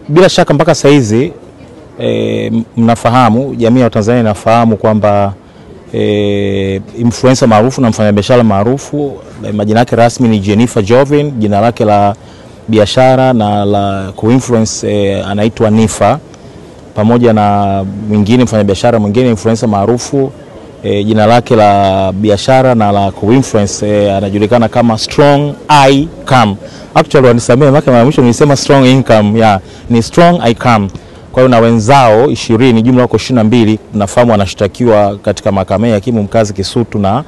Bila shaka mpaka saizi mnafahamu, jamii ya Tanzania inafahamu kwamba influencer maarufu na mfanyabiashara maarufu, majina yake rasmi ni Jennifer Jovin, jina lake la biashara na la kuinfluence anaitwa Nifa, pamoja na mwingine mfanyabiashara mwingine influencer maarufu, jina lake la biashara na la kuinfluence anajulikana kama Strong Icam. Actually wanisamea mara mwisho nilisema Strong Income, ni Strong Icam. Kwa hiyo na wenzao 20, jumla wako 22, nafahamu wanashtakiwa katika mahakama ya hakimu mkazi Kisutu na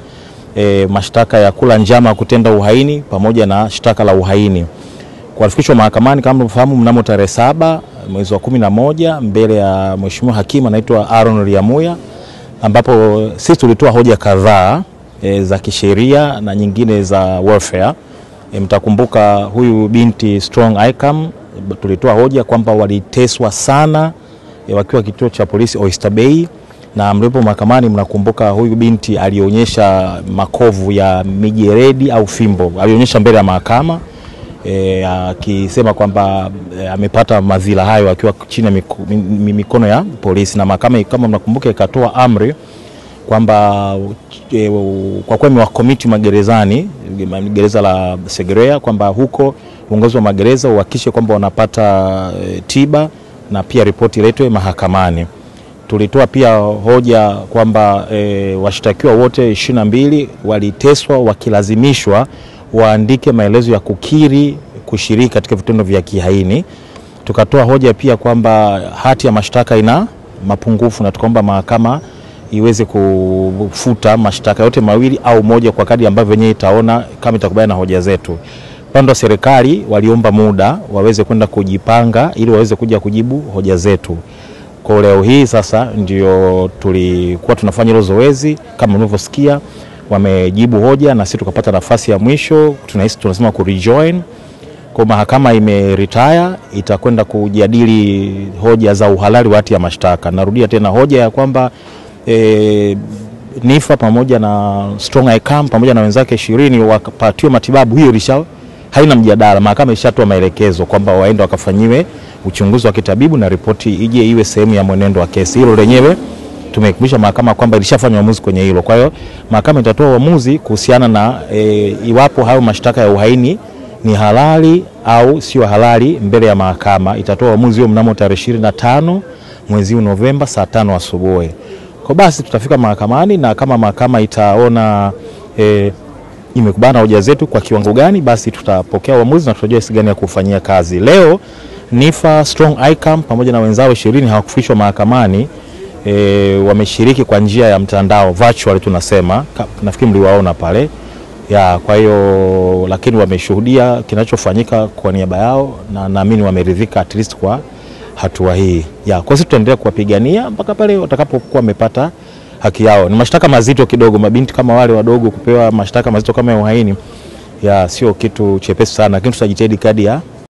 mashtaka ya kula njama kutenda uhaini pamoja na shtaka la uhaini. Kuwafikishwa mahakamani kama mnafahamu mnamo tarehe 7 mwezi wa 11 mbele ya mheshimiwa hakimu anaitwa Aaron Riamuya, ambapo sisi tulitoa hoja kadhaa za kisheria na nyingine za welfare. Mtakumbuka huyu binti Strong Icam tulitoa hoja kwamba waliteswa sana wakiwa kituo cha polisi Oyster Bay, na mlipo mahakamani mnakumbuka huyu binti alionyesha makovu ya mijeredi au fimbo, alionyesha mbele ya mahakama akisema kwamba amepata madhila hayo akiwa chini ya mikono ya polisi, na mahakama kama mnakumbuka ikatoa amri kwamba kwa kweli wakomiti magerezani, gereza la Segerea, kwamba huko uongozi wa magereza uhakikishe kwamba wanapata tiba na pia ripoti iletwe mahakamani. Tulitoa pia hoja kwamba washtakiwa wote 22 waliteswa wakilazimishwa waandike maelezo ya kukiri kushiriki katika vitendo vya kihaini. Tukatoa hoja pia kwamba hati ya mashtaka ina mapungufu na tukaomba mahakama iweze kufuta mashtaka yote mawili au moja kwa kadri ambavyo wenyewe itaona kama itakubaliana na hoja zetu. Pande wa serikali waliomba muda waweze kwenda kujipanga ili waweze kuja kujibu hoja zetu. Kwa leo hii sasa ndio tulikuwa tunafanya hilo zoezi, kama mnavyosikia wamejibu hoja na sisi tukapata nafasi ya mwisho, tunasema ku rejoin. Kwa mahakama imeretire, itakwenda kujadili hoja za uhalali wa hati ya mashtaka. Narudia tena hoja ya kwamba Nifa pamoja na Strong Icam pamoja na wenzake 20 wakapatiwa matibabu, hiyo haina mjadala. Mahakama ishatoa maelekezo kwamba waende wakafanyiwe uchunguzi wa kitabibu na ripoti ije iwe sehemu ya mwenendo wa kesi. Hilo lenyewe tumekumbusha mahakama kwamba ilishafanya uamuzi kwenye hilo. Kwa hiyo mahakama itatoa uamuzi kuhusiana na iwapo hayo mashtaka ya uhaini ni halali au sio halali mbele ya mahakama. Itatoa uamuzi huo mnamo tarehe 25 mwezi wa Novemba saa 5 asubuhi. Kwa basi tutafika mahakamani, na kama mahakama itaona imekubana hoja zetu kwa kiwango gani, basi tutapokea uamuzi na tutajua jinsi gani ya kufanyia kazi. Leo Nifa, Strong Icam pamoja na wenzao 20 hawakufikishwa mahakamani, wameshiriki kwa njia ya mtandao, virtual tunasema, nafikiri mliwaona pale. Kwa hiyo lakini wameshuhudia kinachofanyika kwa niaba yao, na naamini wameridhika at least kwa hatua hii. Kwa sisi tutaendelea kuwapigania mpaka pale watakapokuwa wamepata haki yao. Ni mashtaka mazito kidogo, mabinti kama wale wadogo kupewa mashtaka mazito kama ya uhaini sio kitu chepesi sana, lakini tutajitahidi kadri ya